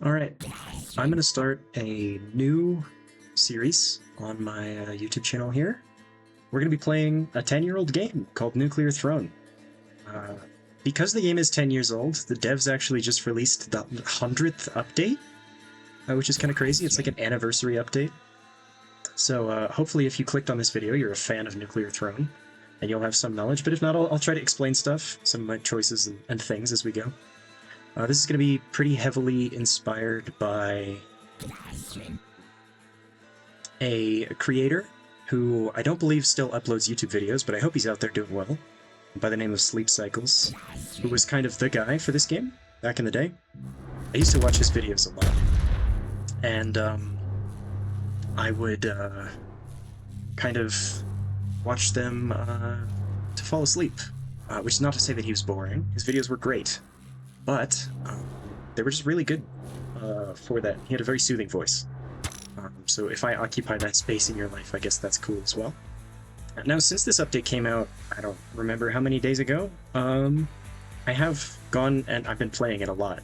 Alright, I'm going to start a new series on my YouTube channel here. We're going to be playing a 10-year-old game called Nuclear Throne. Because the game is 10 years old, the devs actually just released the 100th update, which is kind of crazy. It's like an anniversary update. So hopefully if you clicked on this video, you're a fan of Nuclear Throne, and you'll have some knowledge, but if not, I'll try to explain stuff, some of my choices and things as we go. This is going to be pretty heavily inspired by a creator who I don't believe still uploads YouTube videos, but I hope he's out there doing well, by the name of Sleepcycles, who was kind of the guy for this game back in the day. I used to watch his videos a lot, and I would kind of watch them to fall asleep, which is not to say that he was boring. His videos were great. But they were just really good for that. He had a very soothing voice. So if I occupy that space in your life, I guess that's cool as well. Now, since this update came out, I don't remember how many days ago, I have gone and I've been playing it a lot.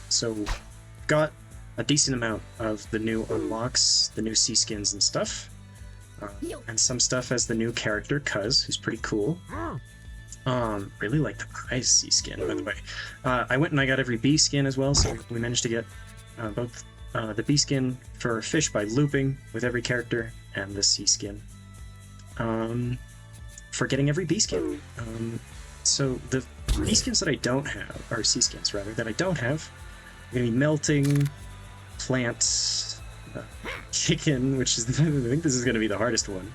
So got a decent amount of the new unlocks, the new sea skins and stuff. And some stuff as the new character, Cuz, who's pretty cool. Really like the prize sea skin, by the way. I went and I got every bee skin as well, so we managed to get both the bee skin for fish by looping with every character, and the sea skin for getting every bee skin. So the bee skins that I don't have, or sea skins rather, that I don't have, are going to be melting, plant, chicken, which is, I think this is going to be the hardest one,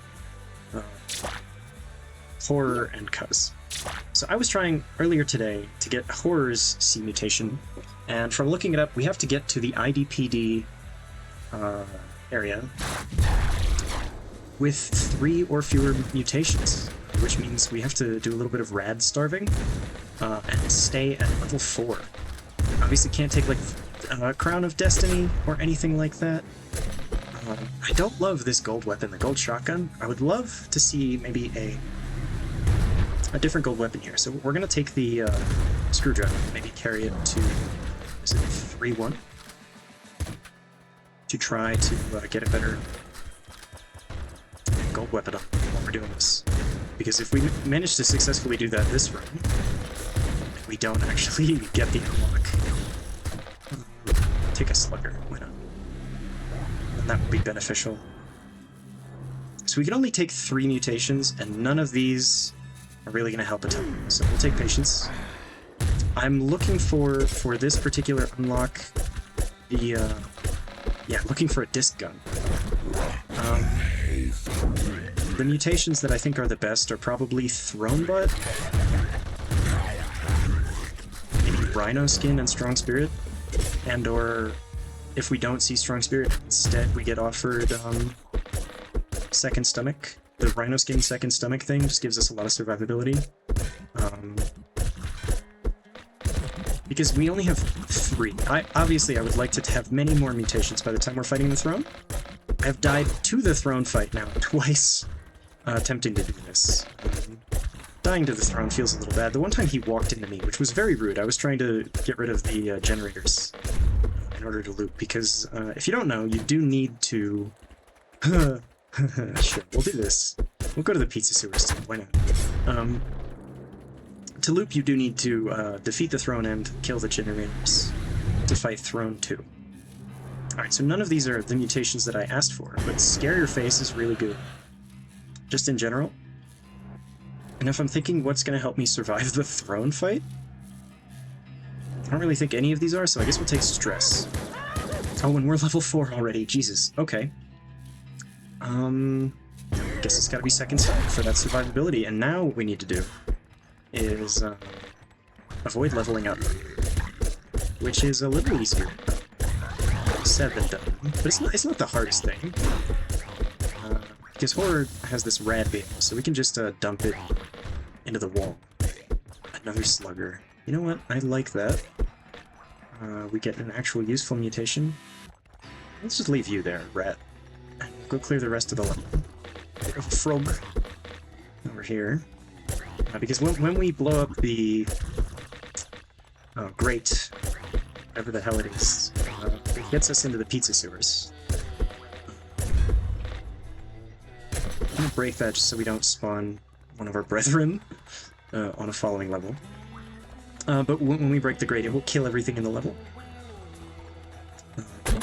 horror, and Cuz. So I was trying earlier today to get Horror's C mutation, and from looking it up, we have to get to the IDPD area with 3 or fewer mutations, which means we have to do a little bit of Rads starving and stay at level 4. Obviously can't take like Crown of Destiny or anything like that. I don't love this gold weapon, the gold shotgun. I would love to see maybe a different gold weapon here. So we're going to take the screwdriver, maybe carry it to, is it 3-1? To try to get a better gold weapon on while we're doing this. Because if we manage to successfully do that this run, we don't actually get the unlock. Take a slugger, why not? And that would be beneficial. So we can only take 3 mutations, and none of these are really going to help a ton. So we'll take patience. I'm looking for this particular unlock, the, looking for a disc gun. The mutations that I think are the best are probably Throne Butt, maybe Rhino Skin and Strong Spirit, and or if we don't see Strong Spirit, instead we get offered Second Stomach. The Rhino Skin Second Stomach thing just gives us a lot of survivability. Because we only have 3. Obviously, I would like to have many more mutations by the time we're fighting the throne. I've died to the throne fight now twice, attempting to do this. Dying to the throne feels a little bad. The one time he walked into me, which was very rude. I was trying to get rid of the generators in order to loot, because if you don't know, you do need to... Sure, we'll do this. We'll go to the pizza sewers too, why not? To loop, you do need to defeat the throne and kill the generators to fight Throne 2. Alright, so none of these are the mutations that I asked for, but Scare Your Face is really good. Just in general. And if I'm thinking what's going to help me survive the throne fight, I don't really think any of these are, so I guess we'll take Stress. Oh, and we're level 4 already, Jesus. Okay. I guess it's gotta be Second Stomach for that survivability, and now what we need to do is avoid leveling up, which is a little easier said than done, but it's not the hardest thing, because Horror has this rad beam, so we can just dump it into the wall. Another slugger. You know what? I like that. We get an actual useful mutation. Let's just leave you there, rat. Go clear the rest of the level. Bit of a frog over here. Because when we blow up the grate whatever the hell it is. It gets us into the pizza sewers. I'm gonna break that just so we don't spawn one of our brethren on a following level. But when we break the grate, it will kill everything in the level.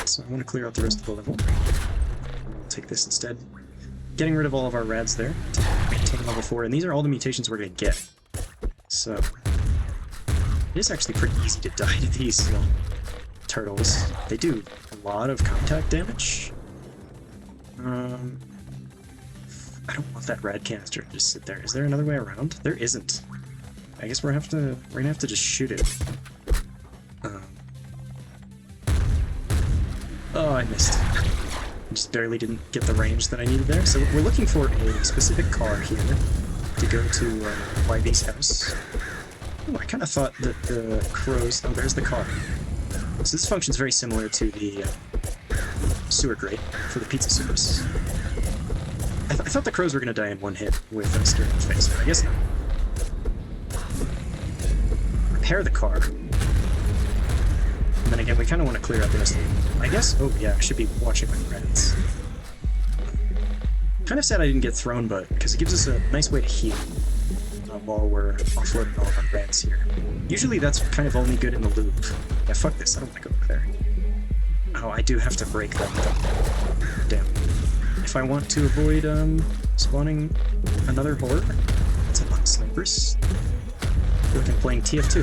So I want to clear out the rest of the level. I'll take this instead. Getting rid of all of our rads there to maintain level 4, and these are all the mutations we're going to get. So it is actually pretty easy to die to these turtles. They do a lot of contact damage. I don't want that rad canister to just sit there. Is there another way around? There isn't. I guess we're gonna have to just shoot it. Oh, I missed. I just barely didn't get the range that I needed there. So we're looking for a specific car here to go to YV's house. Oh, I kind of thought that the crows... Oh, there's the car. So this functions very similar to the sewer grate for the pizza sewers. I thought the crows were going to die in one hit with a steering face, but I guess not. Repair the car. And then again, we kind of want to clear out the rest of it. I guess... Oh, yeah, I should be watching my credits. Kind of sad I didn't get thrown, but because it gives us a nice way to heal while we're offloading all of our rads here. Usually that's kind of only good in the loop. Yeah, fuck this, I don't want to go over there. Oh, I do have to break that though. Damn. If I want to avoid spawning another horde, that's a lot of snipers. I feel like I'm playing TF2.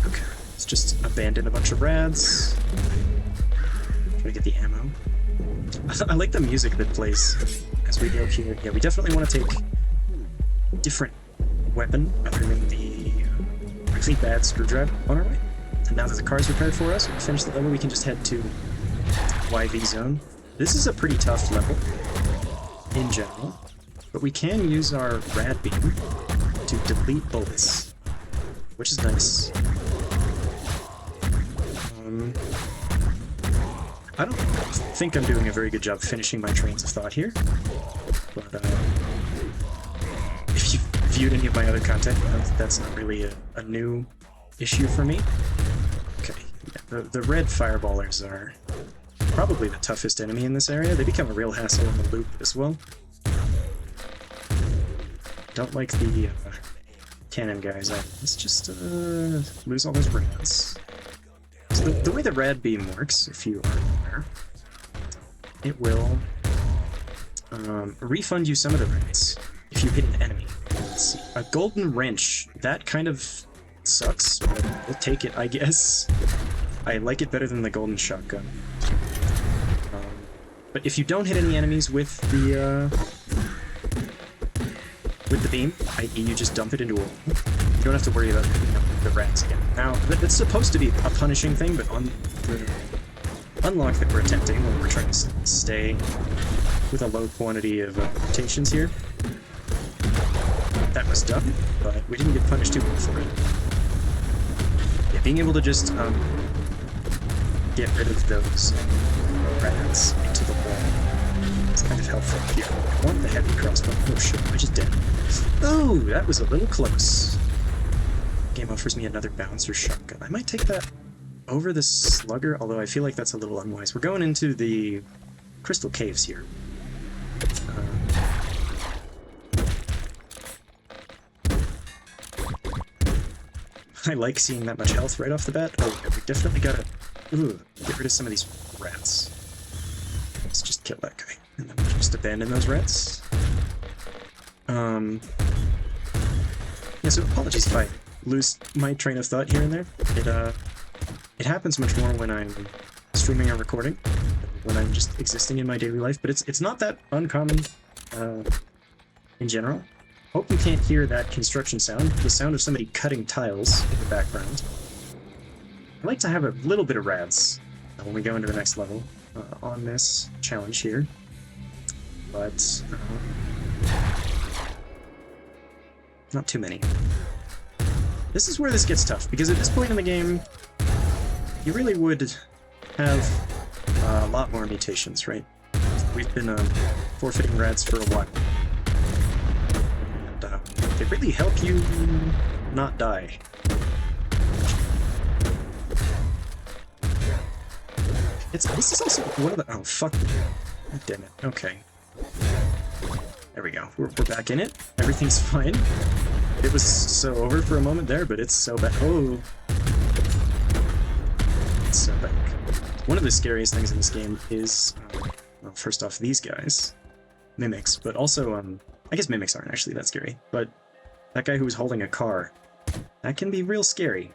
Okay, let's just abandon a bunch of rads. Try to get the ammo. I like the music that plays as we go here. Yeah, we definitely want to take a different weapon other than the really bad screwdriver on our way. And now that the car's repaired for us, we finish the level, we can just head to YV zone. This is a pretty tough level in general, but we can use our rad beam to delete bullets, which is nice. I don't think I'm doing a very good job finishing my trains of thought here, but if you've viewed any of my other content, you know that's not really a new issue for me. Okay, yeah, the red fireballers are probably the toughest enemy in this area. They become a real hassle in the loop as well. Don't like the cannon guys. Let's just lose all those rounds. So the way the rad beam works, if you are aware, it will refund you some of the rads if you hit an enemy. Let's see. A golden wrench, that kind of sucks, but we'll take it, I guess. I like it better than the golden shotgun. But if you don't hit any enemies with the beam, i.e. you just dump it into a wall, you don't have to worry about the rats again. Now, that's supposed to be a punishing thing, but on the unlock that we're attempting, when we're trying to stay with a low quantity of mutations here, that was done, but we didn't get punished too much for it. Yeah, being able to just get rid of those rats into the wall, it's kind of helpful here. I want the heavy crossbow. Oh shit, I just did. Oh, that was a little close. Game offers me another bouncer shotgun. I might take that over the slugger, although I feel like that's a little unwise. We're going into the crystal caves here. I like seeing that much health right off the bat. Oh, yeah, we definitely gotta get rid of some of these rats. Let's just kill that guy, and then we'll just abandon those rats. Yeah, so apologies if I lose my train of thought here and there. It happens much more when I'm streaming or recording, when I'm just existing in my daily life, but it's not that uncommon in general. Hope you can't hear that construction sound, the sound of somebody cutting tiles in the background. I like to have a little bit of rads when we go into the next level on this challenge here, but not too many. This is where this gets tough, because at this point in the game, you really would have a lot more mutations, right? We've been forfeiting rads for a while. And they really help you not die. This is also one of the... Oh, fuck. God damn it. Okay. There we go. We're back in it. Everything's fine. It was so over for a moment there, but it's so back. Oh. It's so back. One of the scariest things in this game is, well, first off, these guys. Mimics, but also, I guess mimics aren't actually that scary, but that guy who was holding a car, that can be real scary.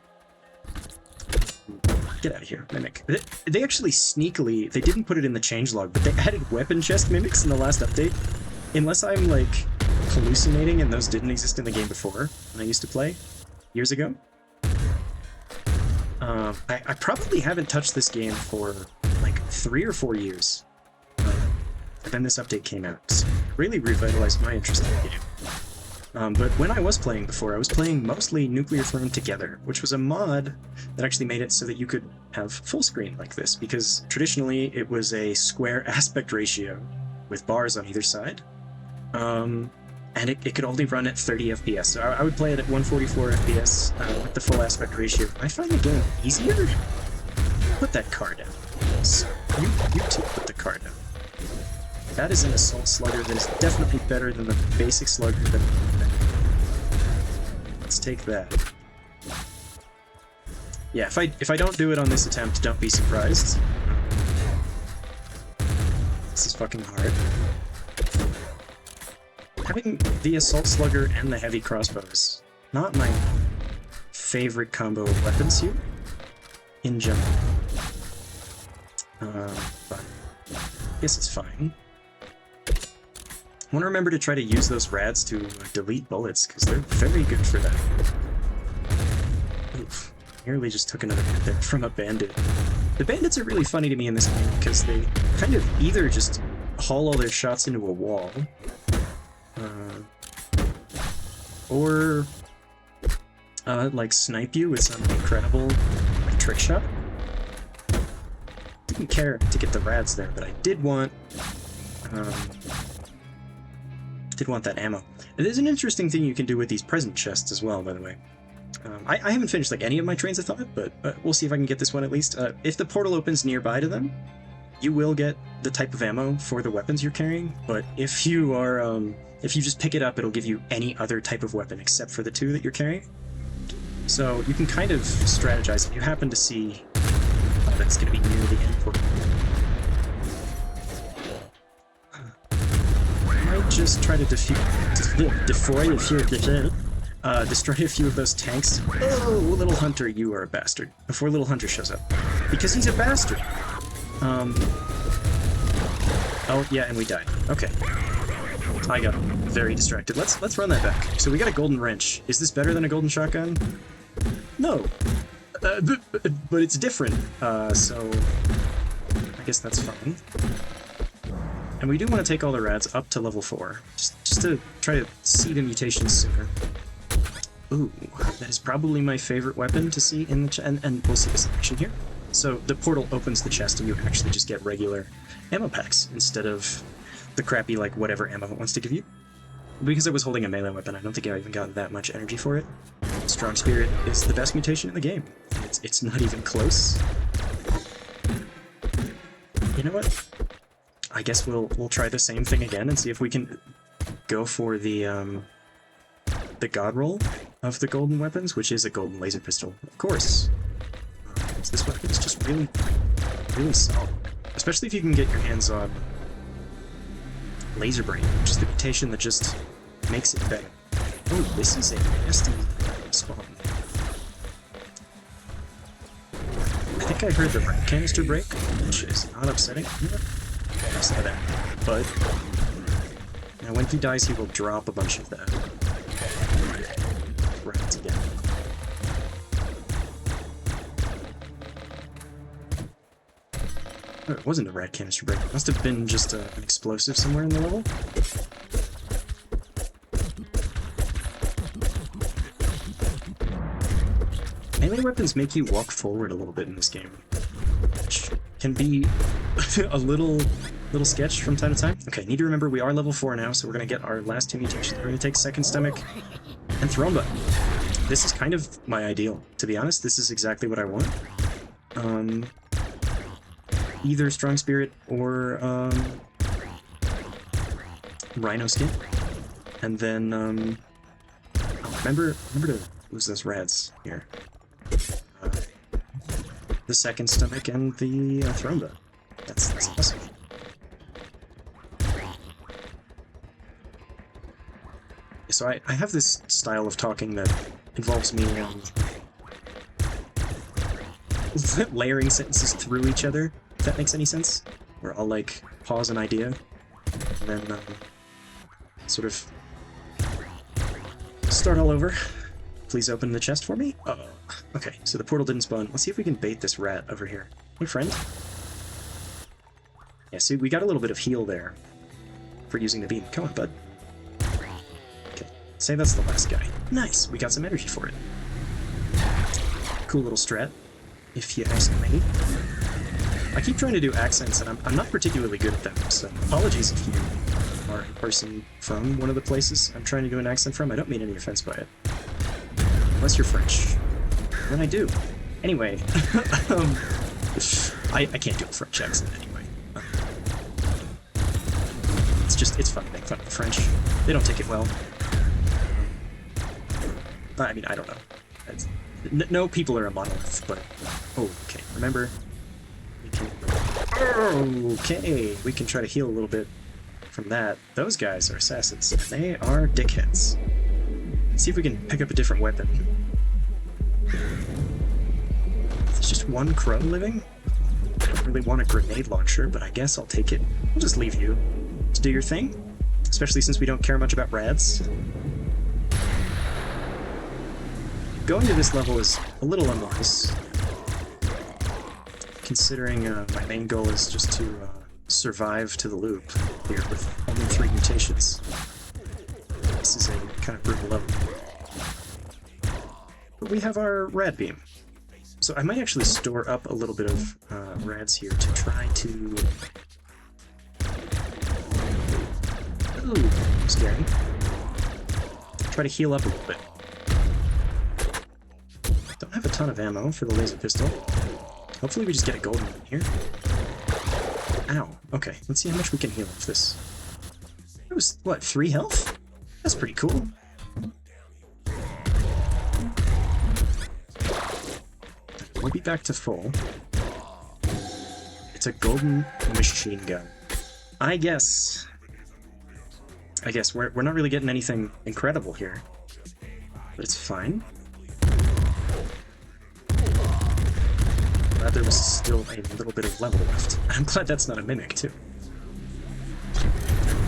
Get out of here, Mimic. They actually sneakily, they didn't put it in the changelog, but they added weapon chest mimics in the last update. Unless I'm, like, hallucinating and those didn't exist in the game before, when I used to play, years ago. I probably haven't touched this game for, like, 3 or 4 years. And then this update came out. So it really revitalized my interest in the game. But when I was playing before, I was playing mostly Nuclear Throne Together, which was a mod that actually made it so that you could have full screen like this, because traditionally it was a square aspect ratio with bars on either side. And it could only run at 30 FPS, so I would play it at 144 FPS with the full aspect ratio. I find the game easier. Put that car down. So you two put the car down. That is an assault slugger that is definitely better than the basic slugger that... Let's take that. Yeah, if I don't do it on this attempt, don't be surprised. This is fucking hard. Having the assault slugger and the heavy crossbow is not my favorite combo of weapons here, in general. But I guess it's fine. I want to remember to try to use those rads to delete bullets, because they're very good for that. Oof, nearly just took another hit there from a bandit. The bandits are really funny to me in this game, because they kind of either just haul all their shots into a wall, or like snipe you with some incredible trick shot. Didn't care to get the rads there, but I did want that ammo. There's an interesting thing you can do with these present chests as well, by the way. I haven't finished like any of my trains of thought, but we'll see if I can get this one at least. If the portal opens nearby to them, you will get the type of ammo for the weapons you're carrying, but if you are, if you just pick it up, it'll give you any other type of weapon except for the 2 that you're carrying. So you can kind of strategize if you happen to see that's going to be near the end portal. I might just try to destroy a few of those tanks. Oh, Little Hunter, you are a bastard. Before Little Hunter shows up. Because he's a bastard! Oh, yeah, and we died. Okay. I got very distracted. Let's run that back. So we got a golden wrench. Is this better than a golden shotgun? No. But it's different, so I guess that's fine. And we do want to take all the rads up to level 4, just to try to see the mutations sooner. Ooh, that is probably my favorite weapon to see in the chest, and we'll see this in action here. So the portal opens the chest and you actually just get regular ammo packs instead of the crappy, like, whatever ammo it wants to give you. Because I was holding a melee weapon, I don't think I even got that much energy for it. Strong Spirit is the best mutation in the game. It's not even close. You know what? I guess we'll try the same thing again and see if we can go for the god roll of the golden weapons, which is a golden laser pistol, of course. This weapon is just really, really solid. Especially if you can get your hands on Laser Brain, which is the mutation that just makes it better. Oh, this is a nasty spawn. I think I heard the rat canister break, which is not upsetting. I saw that. But now when he dies, he will drop a bunch of that. Rats again. Oh, it wasn't a rat canister break. It must have been just an explosive somewhere in the level. Melee weapons make you walk forward a little bit in this game, which can be a little sketch from time to time. Okay, need to remember we are level 4 now, so we're going to get our last 2 mutations. We're going to take Second Stomach and Throne Button. This is kind of my ideal. To be honest, this is exactly what I want. either Strong Spirit or Rhino Skin. And then, remember to lose those Rads here. The second stomach and the Thromba. That's awesome. So I have this style of talking that involves me layering sentences through each other, if that makes any sense. Where I'll, like, pause an idea, and then sort of start all over. Please open the chest for me. Okay, so the portal didn't spawn. Let's see if we can bait this rat over here. Hey, friend. Yeah, see, we got a little bit of heal there for using the beam. Come on, bud. Okay, say that's the last guy. Nice, we got some energy for it. Cool little strat, if you ask me. I keep trying to do accents, and I'm not particularly good at them, so apologies if you are a person from one of the places I'm trying to do an accent from. I don't mean any offense by it. Unless you're French. Then I do. Anyway, I can't do a French accent anyway. It's fun to make fun of the French. They don't take it well. I mean, I don't know. No people are a monolith, but... Oh, okay, remember? Okay, we can try to heal a little bit from that. Those guys are assassins. They are dickheads. Let's see if we can pick up a different weapon. There's just one crow living? I don't really want a grenade launcher, but I guess I'll take it. I'll just leave you to do your thing, especially since we don't care much about Rads. Going to this level is a little unwise, considering my main goal is just to survive to the loop here with only 3 mutations. This is a kind of brutal level. But we have our Rad Beam. So I might actually store up a little bit of Rads here to try to... Ooh, scary. Try to heal up a little bit. Don't have a ton of ammo for the laser pistol. Hopefully we just get a golden one here. Ow. Okay, let's see how much we can heal off this. It was, what, 3 health? That's pretty cool. We'll be back to full. It's a golden machine gun. I guess we're not really getting anything incredible here. But it's fine. Glad there was still a little bit of level left. I'm glad that's not a mimic, too.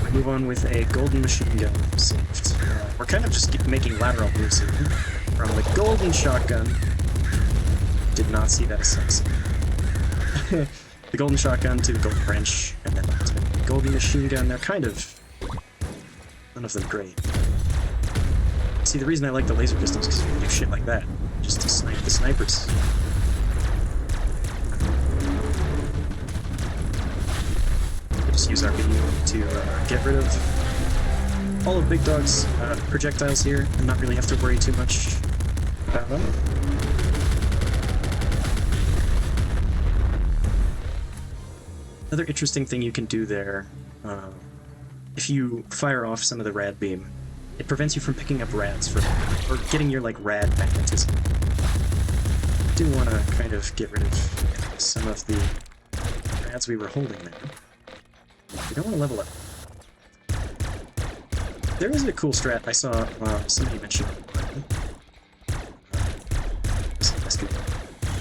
We move on with a golden machine gun saved. We're kind of just making lateral moves here. From the golden shotgun. Did not see that assassin. The golden shotgun to the golden wrench, and then the golden machine gun. They're kind of... none of them great. See, the reason I like the laser pistols is because you do shit like that. Just to snipe the snipers. Just use our beam to get rid of all of Big Dog's projectiles here, and not really have to worry too much about them. Another interesting thing you can do there, if you fire off some of the Rad Beam, it prevents you from picking up Rads or getting your, like, Rad magnetism. I do want to kind of get rid of some of the Rads we were holding there. We don't want to level up. There is a cool strat I saw somebody mention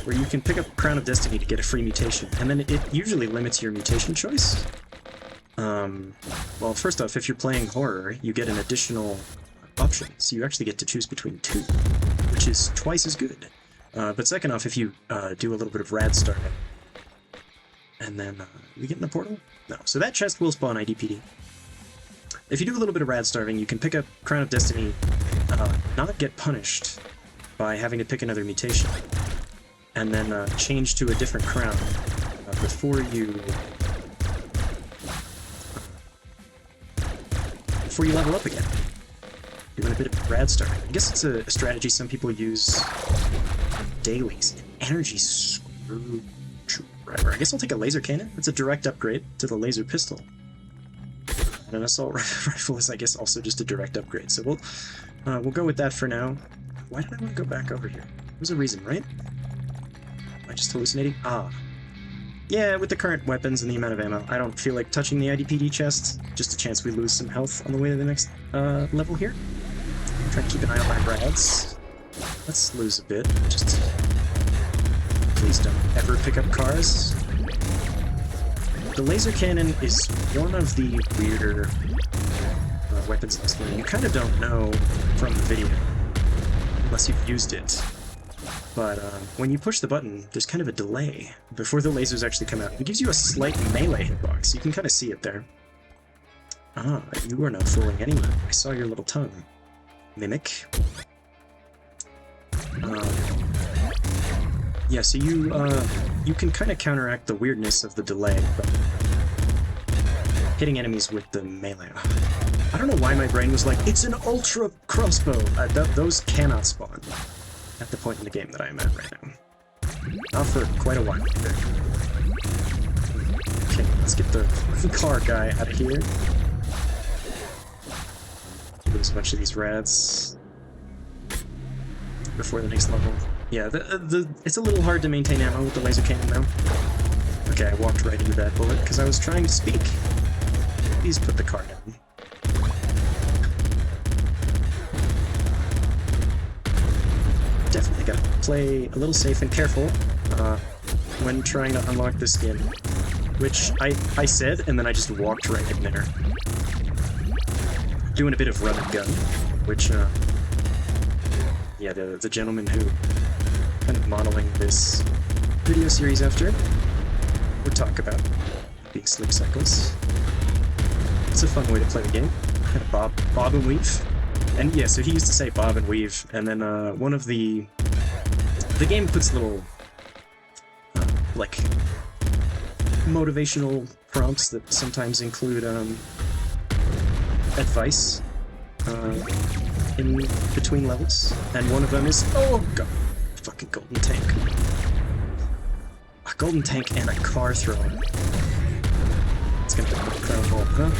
where you can pick up Crown of Destiny to get a free mutation, and then it usually limits your mutation choice. Well, first off, if you're playing horror, you get an additional option, so you actually get to choose between 2, which is twice as good. But second off, if you do a little bit of rad starving, and then we get in the portal? No. So that chest will spawn IDPD. If you do a little bit of rad starving, you can pick up Crown of Destiny, not get punished by having to pick another mutation, and then change to a different crown before you level up again. Doing a bit of rad starving. I guess it's a strategy some people use daily. Energy screw. Screwdriver. I guess I'll take a laser cannon. It's a direct upgrade to the laser pistol. And an assault rifle is, I guess, also just a direct upgrade. So we'll go with that for now. Why did I want to go back over here? There's a reason, right? Am I just hallucinating? Ah. Yeah, with the current weapons and the amount of ammo, I don't feel like touching the IDPD chest. Just a chance we lose some health on the way to the next level here. Try to keep an eye on my Rads. Let's lose a bit. Just please don't ever pick up cars. The laser cannon is one of the weirder weapons in this game. You kind of don't know from the video unless you've used it. But when you push the button, there's kind of a delay before the lasers actually come out. It gives you a slight melee hitbox. You can kind of see it there. Ah, you are not fooling anyone. I saw your little tongue. Mimic. Yeah, so you can kind of counteract the weirdness of the delay, but hitting enemies with the melee. I don't know why my brain was like, it's an ultra crossbow! Those cannot spawn at the point in the game that I am at right now. Not for quite a while either. Okay, let's get the car guy out of here. Lose a bunch of these Rads before the next level. Yeah, it's a little hard to maintain ammo with the laser cannon now. Okay, I walked right into that bullet because I was trying to speak. Please put the car down. Definitely gotta play a little safe and careful when trying to unlock this skin. Which I said, and then I just walked right in there. Doing a bit of run and gun, which, yeah, the gentleman who kind of modeling this video series after would talk about being Sleepcycles. It's a fun way to play the game. Kind of bob and weave. And yeah, so he used to say bob and weave, and then one of the game puts little like motivational prompts that sometimes include advice in between levels, and one of them is, oh god, fucking golden tank. A golden tank and a car thrower. It's gonna be a crown vault, huh?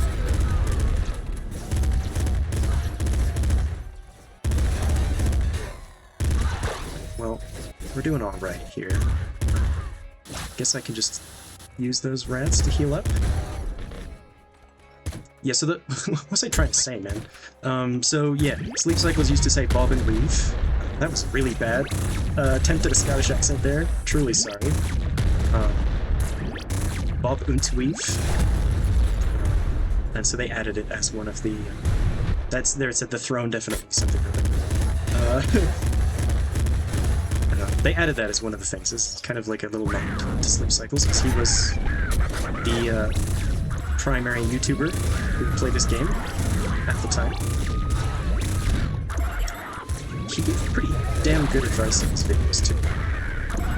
Well, we're doing alright here. Guess I can just use those Rads to heal up. Yeah, so what was I trying to say, man? So yeah, Sleepcycles used to say bob and weave. That was really bad. Attempt at a Scottish accent there. Truly sorry. Bob und weave. And so they added it as one of the... that's there, it said the throne, definitely something really. They added that as one of the things. It's kind of like a little nod to Sleepcycles, because he was the primary YouTuber who played this game at the time. He gave pretty damn good advice in his videos, too.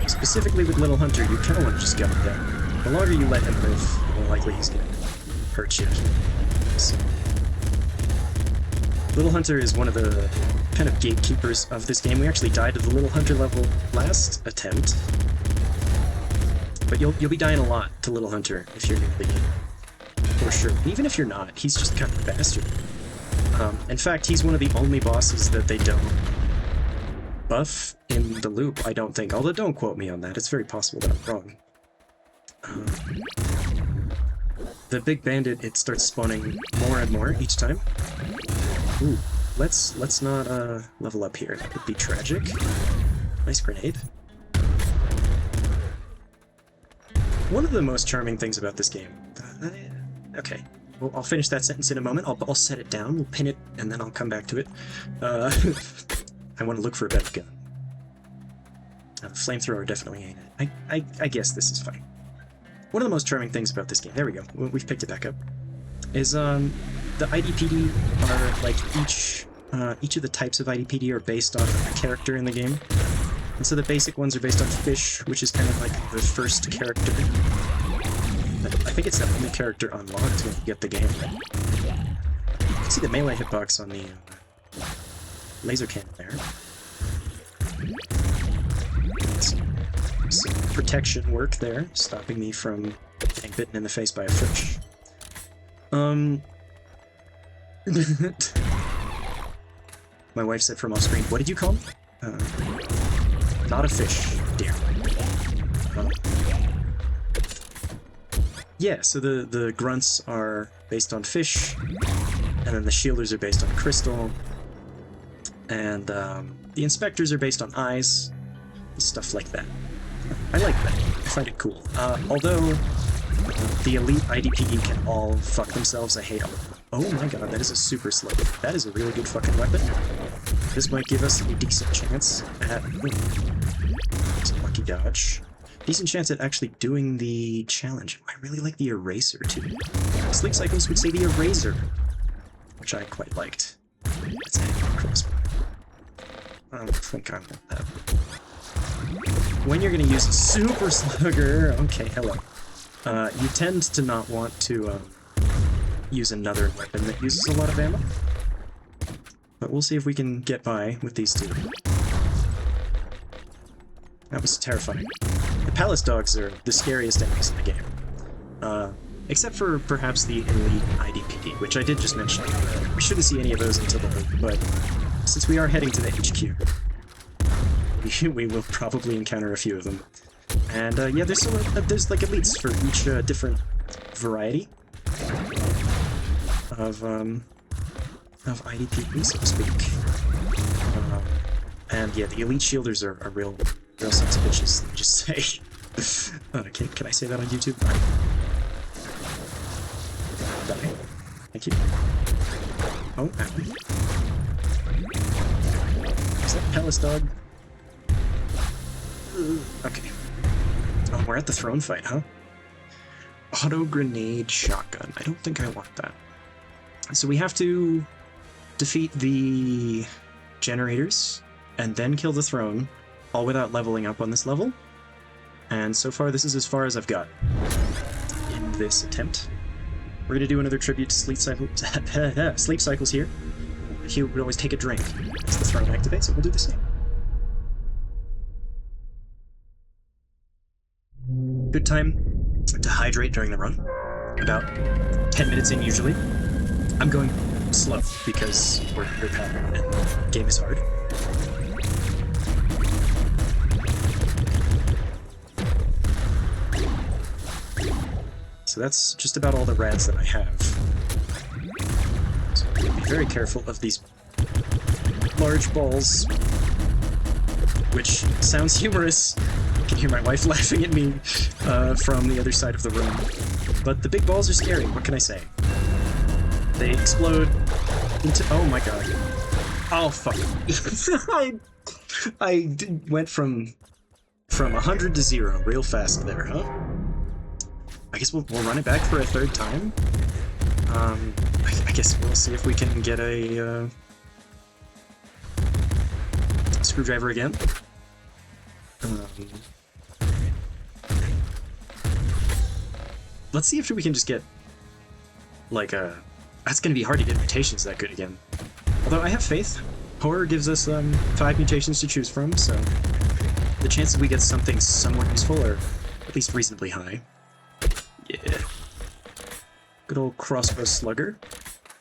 Specifically with Little Hunter, you kind of want to just gun him down. The longer you let him live, the more likely he's going to hurt you. So, Little Hunter is one of the kind of gatekeepers of this game. We actually died at the Little Hunter level last attempt. But you'll be dying a lot to Little Hunter if you're new to the game. For sure. Even if you're not, he's just kind of a bastard. In fact, he's one of the only bosses that they don't buff in the loop, I don't think. Although, don't quote me on that. It's very possible that I'm wrong. The big bandit, it starts spawning more and more each time. Ooh, let's not level up here. That would be tragic. Nice grenade. One of the most charming things about this game... okay, well, I'll finish that sentence in a moment. I'll set it down, we'll pin it, and then I'll come back to it. I want to look for a better gun. Flamethrower definitely ain't it. I guess this is fine. One of the most charming things about this game, there we go, we've picked it back up, is the IDPD are like each of the types of IDPD are based off a character in the game. And so the basic ones are based on Fish, which is kind of like the first character. I think it's the only character unlocked when you get the game. You can see the melee hitbox on the laser cannon there. So, protection work there, stopping me from getting bitten in the face by a fish. My wife said from off screen, what did you call me? Not a fish, dear. Yeah, so the grunts are based on fish, and then the shielders are based on crystal, and the inspectors are based on eyes, stuff like that. I like that. I find it cool. Although the elite IDPE can all fuck themselves, I hate all of them. Oh my god, that is a super slug. That is a really good fucking weapon. This might give us a decent chance at... It's a lucky dodge. Decent chance at actually doing the challenge. I really like the eraser, too. Sleepcycles would say the eraser, which I quite liked. Let's hang on crossbow. I don't think I want that. When you're going to use a super slugger... Okay, hello. You tend to not want to use another weapon that uses a lot of ammo. But we'll see if we can get by with these two. That was terrifying. The palace dogs are the scariest enemies in the game. Except for perhaps the elite IDPD, which I did just mention. We shouldn't see any of those until the loop, but since we are heading to the HQ, we will probably encounter a few of them. And yeah, there's like elites for each different variety of IDP, so to speak. And yeah, the elite shielders are real sons of bitches, let me just say. Can I say that on YouTube? Die. Thank you. Oh, ow. Is that Palace Dog? Okay. Oh, we're at the throne fight, huh? Auto grenade shotgun. I don't think I want that. So we have to defeat the generators and then kill the throne, all without leveling up on this level. And so far, this is as far as I've got in this attempt. We're gonna do another tribute to Sleepcycles here. He would always take a drink as the throne activates, so we'll do the same. Good time to hydrate during the run. About 10 minutes in usually. I'm going slow because we're pattern and the game is hard. So that's just about all the rads that I have. So be very careful of these large balls, which sounds humorous. I can hear my wife laughing at me from the other side of the room. But the big balls are scary, what can I say? They explode into... Oh my god. Oh fuck. I went from 100 to 0 real fast there, huh? I guess we'll run it back for a third time. I guess we'll see if we can get a screwdriver again. Let's see if we can just get like a... That's gonna be hard to get mutations that good again. Although I have faith. Horror gives us 5 mutations to choose from, so the chances we get something somewhat useful are at least reasonably high. Yeah. Good old crossbow slugger.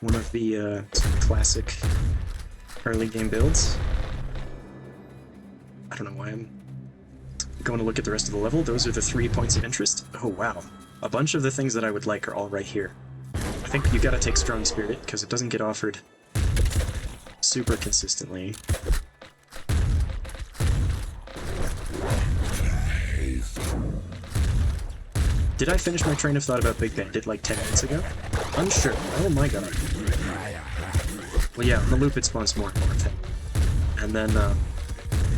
One of the classic early game builds. I don't know why I'm going to look at the rest of the level. Those are the 3 points of interest. Oh wow. A bunch of the things that I would like are all right here. I think you gotta take Strong Spirit, because it doesn't get offered super consistently. Did I finish my train of thought about Big Bandit like 10 minutes ago? Unsure. Oh my god. Well yeah, in the loop it spawns more and more thing. And then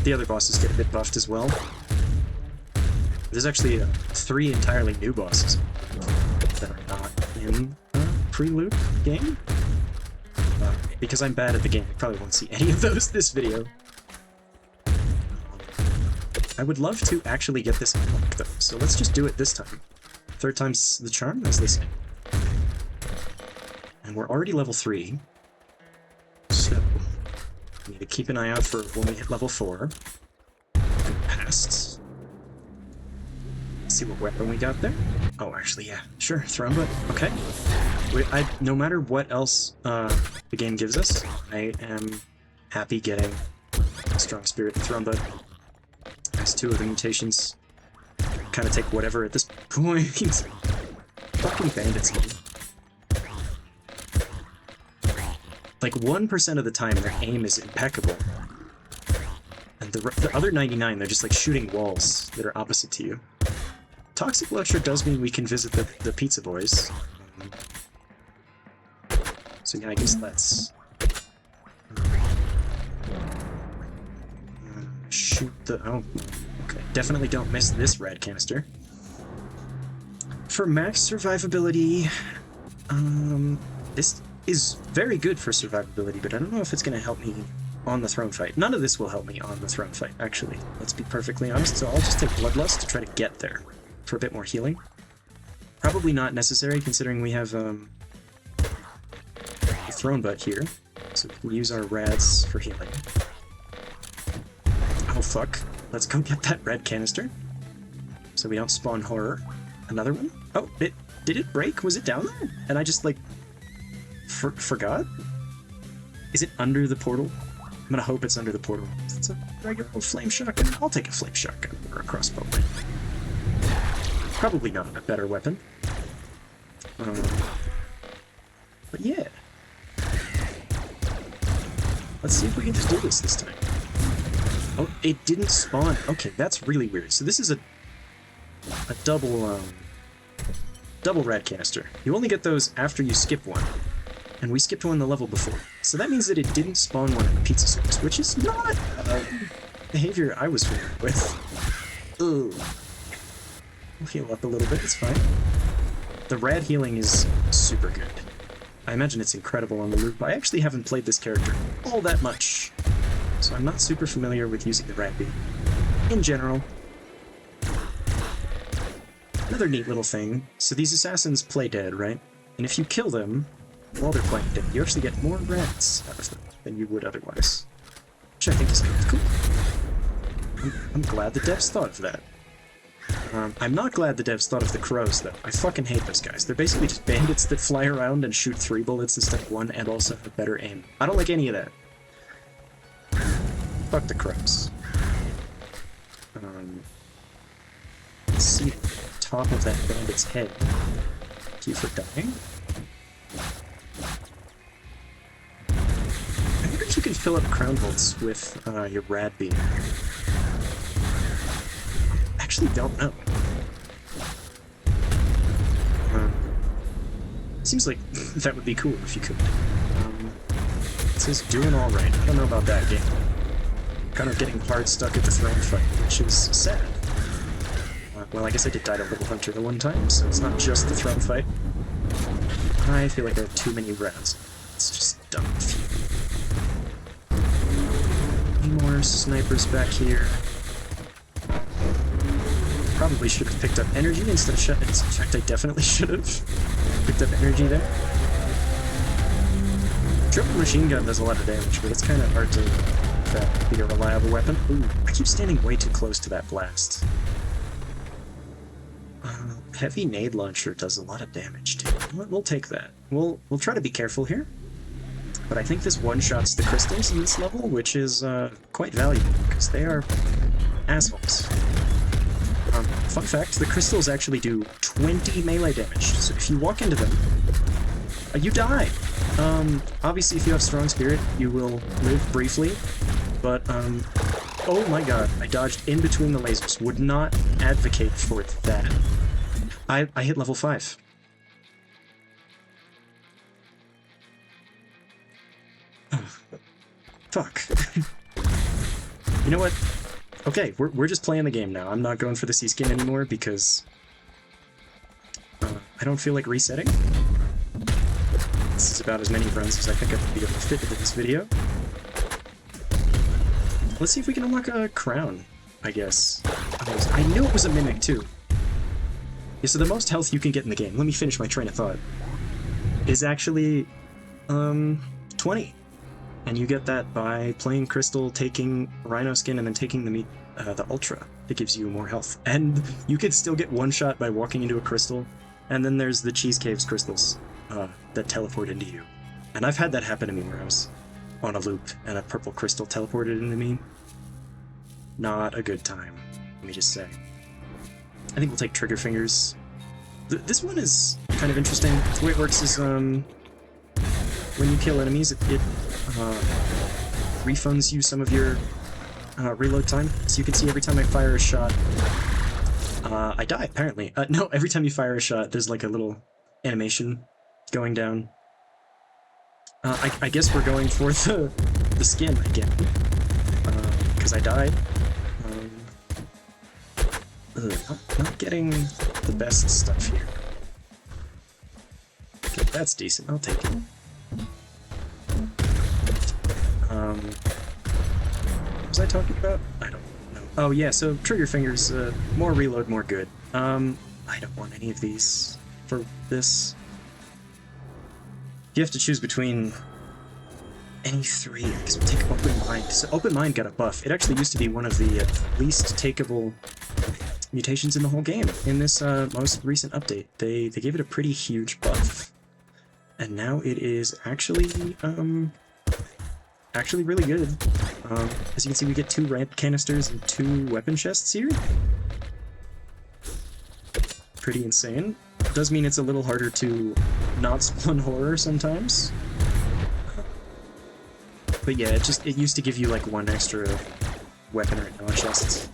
the other bosses get a bit buffed as well. There's actually 3 entirely new bosses that are not in pre-loop game. Because I'm bad at the game, I probably won't see any of those this video. I would love to actually get this unlocked though, so let's just do it this time. Third time's the charm, as they say. And we're already level 3. So, we need to keep an eye out for when we hit level 4. And past. see what weapon we got there. Oh, actually, yeah, sure, throne butt. Okay. No matter what else the game gives us, I am happy getting Strong Spirit and Throne butt. As two of the mutations. Kind of take whatever at this point. Fucking bandits, man. Like 1% of the time, their aim is impeccable. And the other 99, they're just like shooting walls that are opposite to you. Toxic Lecture does mean we can visit the Pizza Boys. So yeah, I guess let's shoot the... Oh, okay. Definitely don't miss this rad canister. For max survivability, this is very good for survivability, but I don't know if it's going to help me on the throne fight. None of this will help me on the throne fight, actually. Let's be perfectly honest, so I'll just take Bloodlust to try to get there for a bit more healing. Probably not necessary, considering we have the throne butt here, so we can use our Rads for healing. Oh fuck. Let's go get that red canister, so we don't spawn horror. Another one? Oh, did it break? Was it down there? And I just, like, forgot? Is it under the portal? I'm gonna hope it's under the portal. It's a regular old flame shotgun. I'll take a flame shotgun or a crossbow. Probably not a better weapon. But yeah. Let's see if we can just do this time. Oh, it didn't spawn. Okay, that's really weird. So this is a double rad canister. You only get those after you skip one. And we skipped one the level before. So that means that it didn't spawn one in the pizza service, which is not behavior I was familiar with. Ugh. We'll heal up a little bit, it's fine. The rad healing is super good. I imagine it's incredible on the loop. I actually haven't played this character all that much, so I'm not super familiar with using the rad beam. In general. Another neat little thing. So these assassins play dead, right? And if you kill them while they're playing dead, you actually get more Rads out of them than you would otherwise. Which I think is kind of cool. I'm glad the devs thought of that. I'm not glad the devs thought of the crows, though. I fucking hate those guys. They're basically just bandits that fly around and shoot 3 bullets instead of 1 and also have better aim. I don't like any of that. Fuck the crows. Let's see the top of that bandit's head. Thank you for dying. I wonder if you can fill up crown bolts with your rad beam. Actually don't know. Seems like that would be cool if you could. It says doing alright. I don't know about that game. Kind of getting hard stuck at the throne fight, which is sad. Well, I guess I did die to Little Hunter the one time, so it's not just the throne fight. I feel like I have too many rounds. It's just dumb. Any more snipers back here? Probably should have picked up energy instead of shut. In fact, I definitely should have picked up energy there. Triple machine gun does a lot of damage, but it's kind of hard to be a reliable weapon. Ooh, I keep standing way too close to that blast. Heavy nade launcher does a lot of damage too. We'll take that. We'll try to be careful here. But I think this one-shots the crystals in this level, which is quite valuable, because they are assholes. Fun fact, the crystals actually do 20 melee damage, so if you walk into them, you die. Obviously if you have strong spirit, you will live briefly, but, oh my god, I dodged in between the lasers. Would not advocate for that. I hit level 5. Fuck. You know what? Okay, we're just playing the game now. I'm not going for the C-skin anymore because I don't feel like resetting. This is about as many runs as I think I could be able to fit into this video. Let's see if we can unlock a crown, I guess. I knew it was a mimic too. Yeah, so the most health you can get in the game, let me finish my train of thought, is actually 20. And you get that by playing Crystal, taking Rhino Skin, and then taking the Ultra. that gives you more health. And you could still get one shot by walking into a crystal. And then there's the Cheese Caves crystals that teleport into you. And I've had that happen to me where I was on a loop and a purple crystal teleported into me. Not a good time, let me just say. I think we'll take Trigger Fingers. This one is kind of interesting. The way it works is when you kill enemies, it refunds you some of your reload time. So you can see every time I fire a shot, I die, apparently. No, every time you fire a shot, there's like a little animation going down. I guess we're going for the skin again, because I died. Not getting the best stuff here. Okay, that's decent. I'll take it. What was I talking about? I don't know. Oh yeah, so Trigger Fingers, more reload, more good. I don't want any of these for this. You have to choose between any three. I guess we'll take Open Mind. So Open Mind got a buff. It actually used to be one of the least takeable mutations in the whole game. In this most recent update, they gave it a pretty huge buff, and now it is actually really good. As you can see, we get 2 ramp canisters and 2 weapon chests here. Pretty insane. Does mean it's a little harder to not spawn horror sometimes. But yeah, it used to give you like 1 extra weapon right now on chests.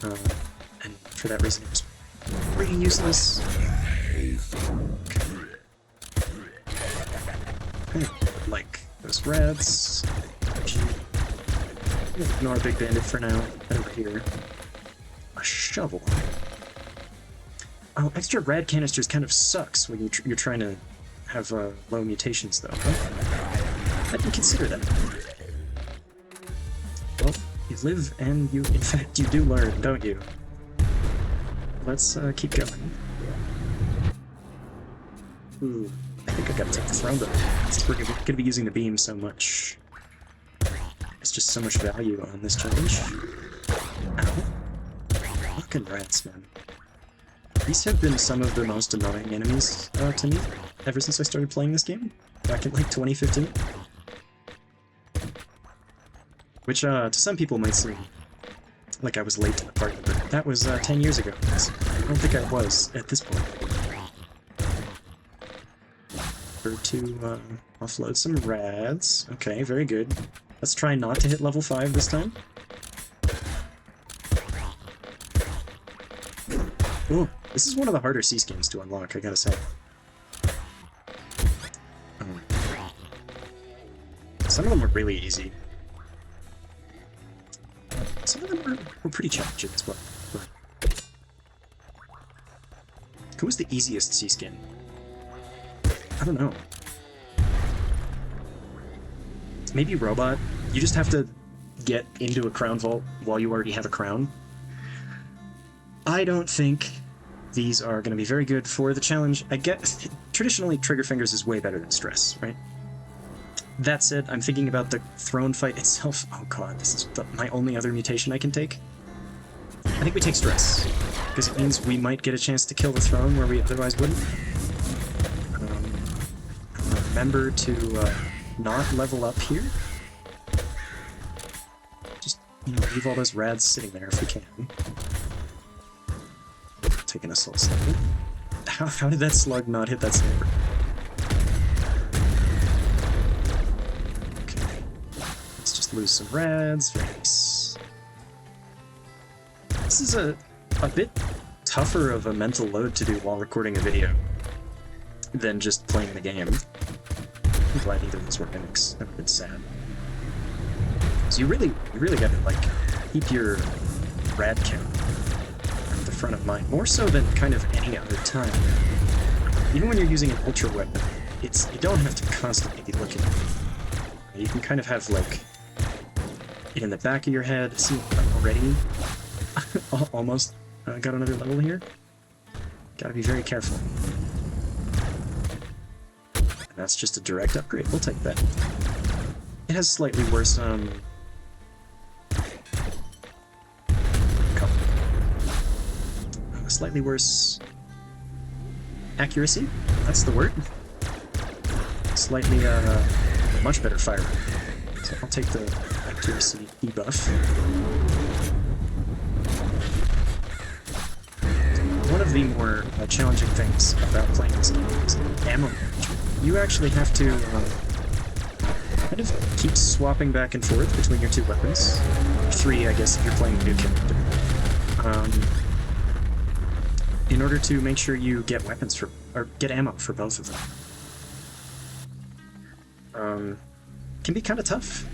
And for that reason it was pretty useless. Okay. Like those Rads. Ignore Big Bandit for now. Over here. A shovel. Oh, extra rad canisters kind of sucks when you're trying to have low mutations, though. I didn't consider that. Well, you live and in fact, you do learn, don't you? Let's keep going. Ooh, I think I gotta take the throne, though. Since we're gonna be using the beam so much. There's just so much value on this challenge. Ow. Fucking rats, man. These have been some of the most annoying enemies to me ever since I started playing this game, back in like 2015. Which to some people might seem like I was late to the party, but that was 10 years ago. So I don't think I was at this point. To offload some Rads. Okay, very good. Let's try not to hit level 5 this time. Ooh, this is one of the harder sea skins to unlock, I gotta say. Some of them were really easy. Some of them were pretty challenging as well. But who was the easiest sea skin? I don't know. Maybe Robot. You just have to get into a crown vault while you already have a crown. I don't think these are going to be very good for the challenge. I guess traditionally Trigger Fingers is way better than Stress, right? That said, I'm thinking about the throne fight itself. Oh god, this is my only other mutation I can take. I think we take Stress, because it means we might get a chance to kill the throne where we otherwise wouldn't. Remember to not level up here. Just, you know, leave all those Rads sitting there if we can. Taking a soul slug. How did that slug not hit that sniper? Okay. Let's just lose some Rads. Very nice. This is a bit tougher of a mental load to do while recording a video than just playing the game. I'm glad neither of those were mimics. That would have been sad. So you really gotta, like, keep your Rad count at the front of mind, more so than kind of any other time. Even when you're using an ultra weapon, you don't have to constantly be looking. You can kind of have, like, it in the back of your head. See, I'm already almost got another level here. Gotta be very careful. That's just a direct upgrade. We'll take that. It has slightly worse, come slightly worse accuracy. That's the word. Slightly, much better fire. So I'll take the accuracy debuff. One of the more challenging things about playing this game is ammo management. You actually have to kind of keep swapping back and forth between your two weapons. Or three, I guess, if you're playing a new character. In order to make sure you get weapons for, or get ammo for both of them. Can be kind of tough.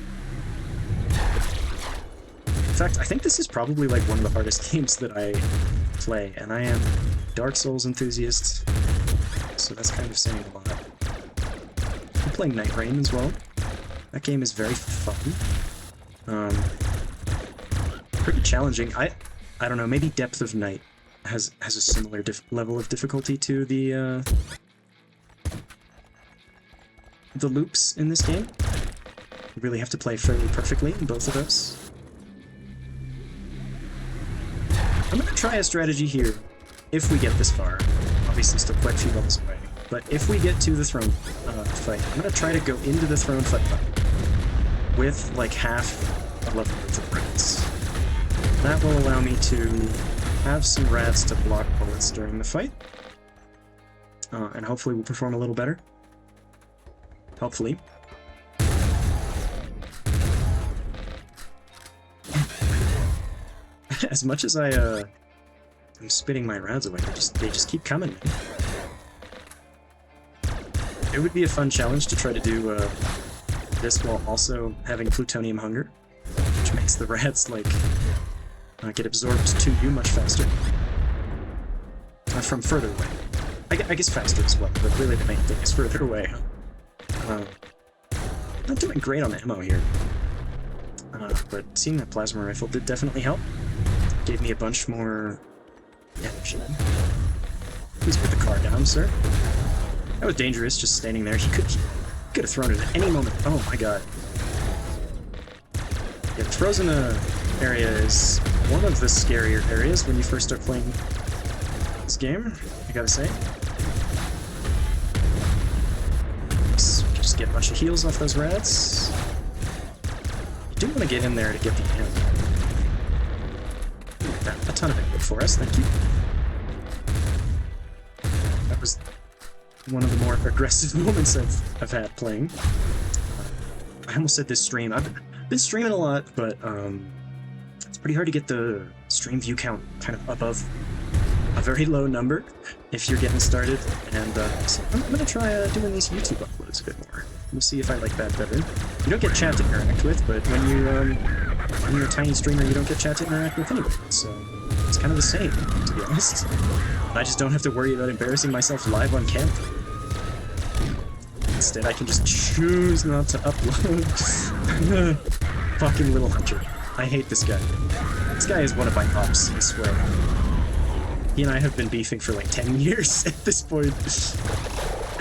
In fact, I think this is probably like one of the hardest games that I play, and I am Dark Souls enthusiast, so that's kind of saying a lot. I'm playing Night Rain as well. That game is very fun. Pretty challenging. I don't know, maybe Depth of Night has a similar level of difficulty to the loops in this game. You really have to play fairly perfectly in both of those. I'm gonna try a strategy here, if we get this far. Obviously still quite a few levels away. But if we get to the throne fight, I'm gonna try to go into the throne fight with like half a level worth of Rads. That will allow me to have some Rads to block bullets during the fight. And hopefully we'll perform a little better. Hopefully. As much as I'm spitting my Rads away, they just keep coming. It would be a fun challenge to try to do this while also having plutonium hunger, which makes the Rads like get absorbed to you much faster from further away. I guess faster as well, but really the main thing is further away. Not doing great on ammo here, but seeing that plasma rifle did definitely help. Gave me a bunch more energy. Please put the car down, sir. That was dangerous, just standing there. He could have thrown it at any moment. Oh my god. Yeah, the frozen area is one of the scarier areas when you first start playing this game, I gotta say. Just get a bunch of heals off those Rads. You do want to get in there to get the ammo. A ton of input for us, thank you. That was one of the more aggressive moments I've had playing. I almost said this stream. I've been streaming a lot, but it's pretty hard to get the stream view count kind of above a very low number if you're getting started. And so I'm gonna try doing these YouTube uploads a bit more. We'll see if I like that better. You don't get chat to interact with, but when you're a tiny streamer, you don't get chat to interact with anybody, so it's kind of the same, to be honest. I just don't have to worry about embarrassing myself live on camera. Instead, I can just choose not to upload. Fucking little hunter. I hate this guy. This guy is one of my ops, I swear. He and I have been beefing for like 10 years at this point.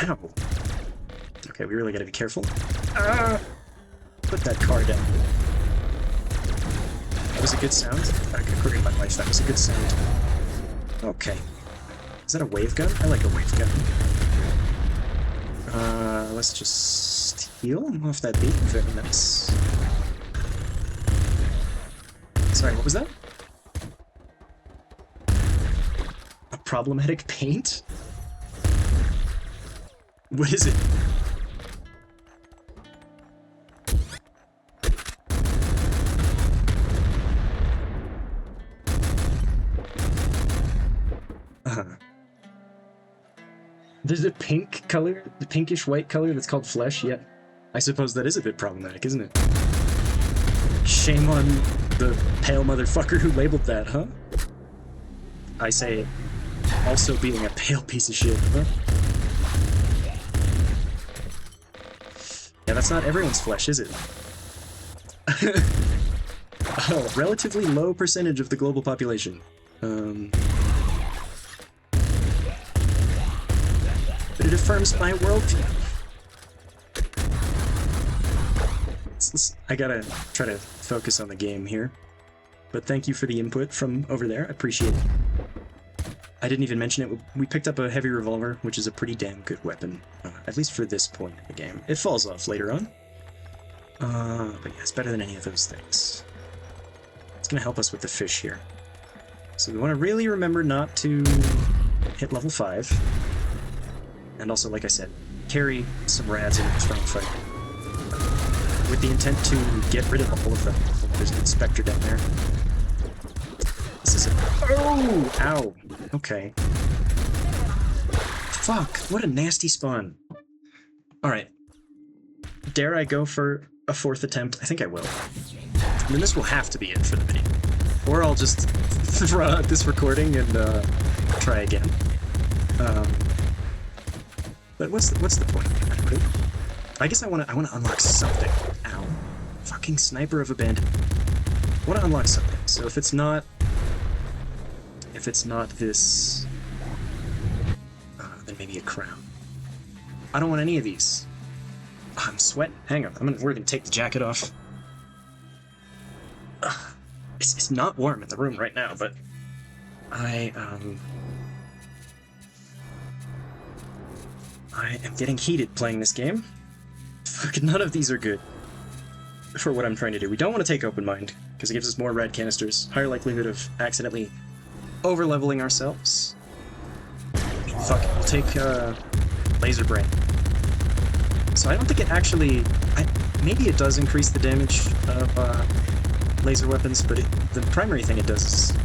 Ow. Okay, we really gotta be careful. Put that car down. That was a good sound. According to my wife, that was a good sound. Okay. Is that a wave gun? I like a wave gun. Let's just heal off that beat. Very nice. Sorry, what was that? A problematic paint? What is it? There's a pink color, the pinkish white color that's called flesh, yeah. I suppose that is a bit problematic, isn't it? Shame on the pale motherfucker who labeled that, huh? I say, also being a pale piece of shit, huh? Yeah, that's not everyone's flesh, is it? Oh, relatively low percentage of the global population. But it affirms my worldview. I gotta try to focus on the game here. But thank you for the input from over there. I appreciate it. I didn't even mention it. We picked up a heavy revolver, which is a pretty damn good weapon, at least for this point in the game. It falls off later on. But yeah, it's better than any of those things. It's going to help us with the fish here. So we want to really remember not to hit level 5. And also, like I said, carry some rads in the strong fight. With the intent to get rid of all of them. There's an inspector down there. This is a... Oh! Ow! Okay. Fuck! What a nasty spawn. Alright. Dare I go for a 4th attempt? I think I will. And then this will have to be it for the video. Or I'll just throw out this recording and try again. But what's the point? I guess I wanna unlock something. Ow. Fucking sniper of a bandit. I wanna unlock something. So if it's not this, then maybe a crown. I don't want any of these. Oh, I'm sweating. Hang on. We're gonna take the jacket off. It's not warm in the room right now, but I am getting heated playing this game. Fucking none of these are good for what I'm trying to do. We don't want to take open mind, because it gives us more red canisters, higher likelihood of accidentally over-leveling ourselves. Fuck it, we'll take laser brain. So I don't think it actually... maybe it does increase the damage of laser weapons, but the primary thing it does is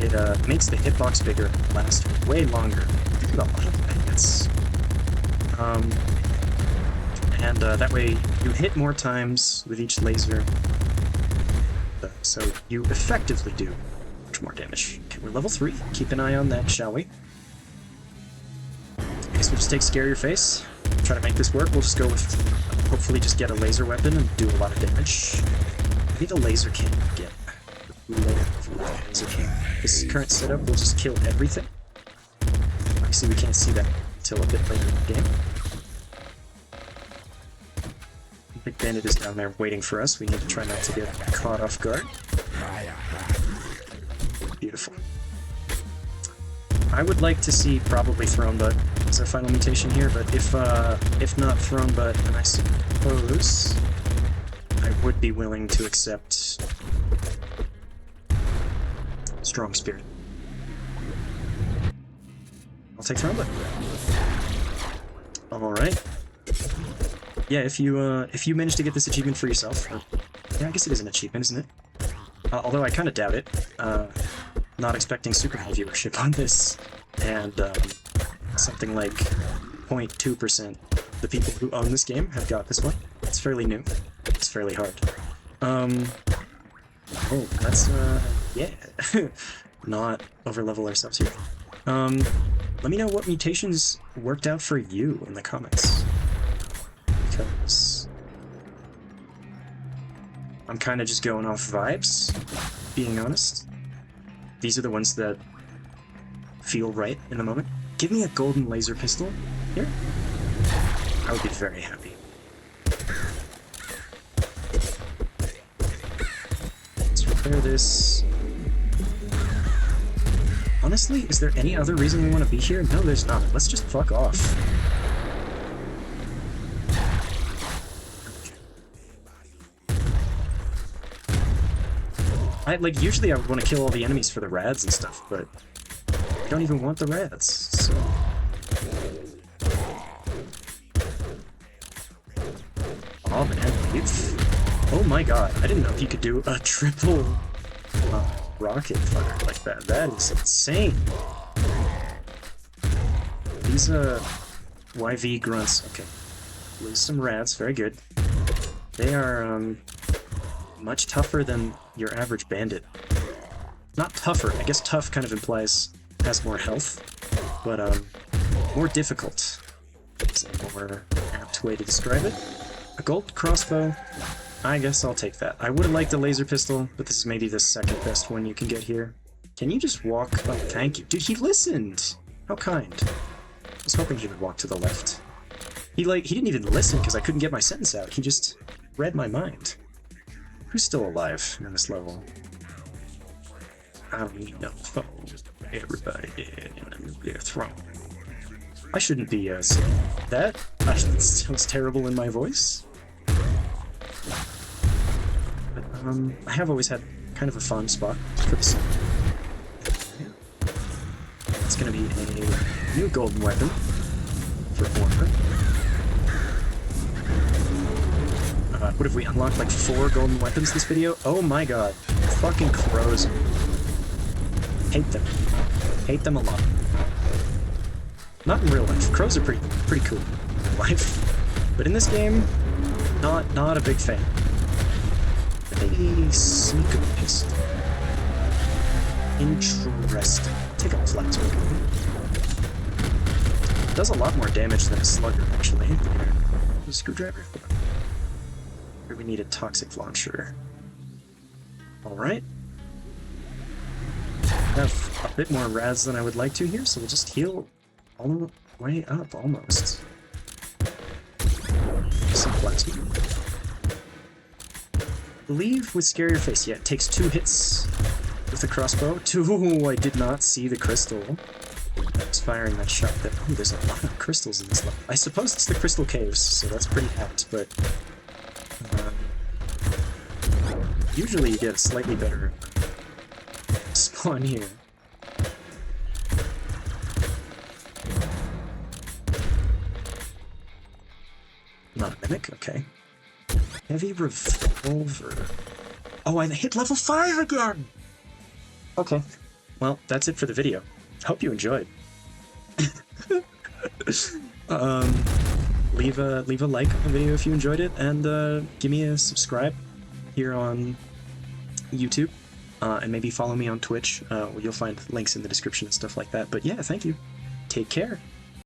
it makes the hitbox bigger, last way longer. I think about a lot of magnets. And that way you hit more times with each laser, so you effectively do much more damage. Okay, we're level 3. Keep an eye on that, shall we? I guess we'll just take Scare Your Face. Try to make this work. We'll just go with, hopefully just get a laser weapon and do a lot of damage. I need a laser king to get. Laser king. This current setup will just kill everything. Obviously we can't see that until a bit later in the game. Big Bandit is down there waiting for us. We need to try not to get caught off guard. Beautiful. I would like to see probably Throne Butt as our final mutation here, but if not Throne Butt, then I suppose I would be willing to accept Strong Spirit. I'll take Throne Butt. Alright. Yeah, if you manage to get this achievement for yourself, yeah, I guess it is an achievement, isn't it? Although I kind of doubt it. Not expecting super high viewership on this, and something like 0.2% the people who own this game have got this one. It's fairly new. It's fairly hard. Oh, that's yeah. Not over-level ourselves here. Let me know what mutations worked out for you in the comments. Because I'm kind of just going off vibes, being honest. These are the ones that feel right in the moment. Give me a golden laser pistol here. I would be very happy. Let's repair this. Honestly, is there any other reason we want to be here? No, there's not. Let's just fuck off. Usually I would want to kill all the enemies for the rads and stuff, but I don't even want the rads, so... Oh man, oh my god, I didn't know if you could do a triple rocket fire like that. That is insane. These YV grunts, okay. Lose some rads, very good. They are much tougher than your average bandit. Not tougher, I guess tough kind of implies has more health, but more difficult is a more apt way to describe it. A gold crossbow, I guess I'll take that. I would have liked a laser pistol, but this is maybe the second best one you can get here. Can you just walk? Oh, thank you. Dude, he listened! How kind. I was hoping he would walk to the left. He didn't even listen because I couldn't get my sentence out. He just read my mind. Who's still alive in this level? I don't need no phone. Everybody dead in a nuclear throne. I shouldn't be saying that. That sounds terrible in my voice. But, I have always had kind of a fond spot for this. It's gonna be a new golden weapon for Order. What have we unlocked? Like 4 golden weapons this video? Oh my god. Fucking crows. Hate them. Hate them a lot. Not in real life. Crows are pretty cool in real life. But in this game, not a big fan. A sneaker pistol. Interesting. Take a plasma gun. Does a lot more damage than a slugger, actually. A screwdriver? Here we need a toxic launcher. Alright. Have a bit more Rads than I would like to here, so we'll just heal all the way up, almost. Some plasma. I believe with Scare Your Face, yeah, it takes 2 hits with the crossbow. Oh, I did not see the crystal. I was firing that shot there. Oh, there's a lot of crystals in this level. I suppose it's the crystal caves, so that's pretty apt, but usually you get a slightly better spawn here. Not a mimic, okay. Heavy revolver. Oh, I hit level 5 again! Okay. Well, that's it for the video. Hope you enjoyed. Leave a like on the video if you enjoyed it, and give me a subscribe here on YouTube, and maybe follow me on Twitch. You'll find links in the description and stuff like that. But yeah, thank you. Take care.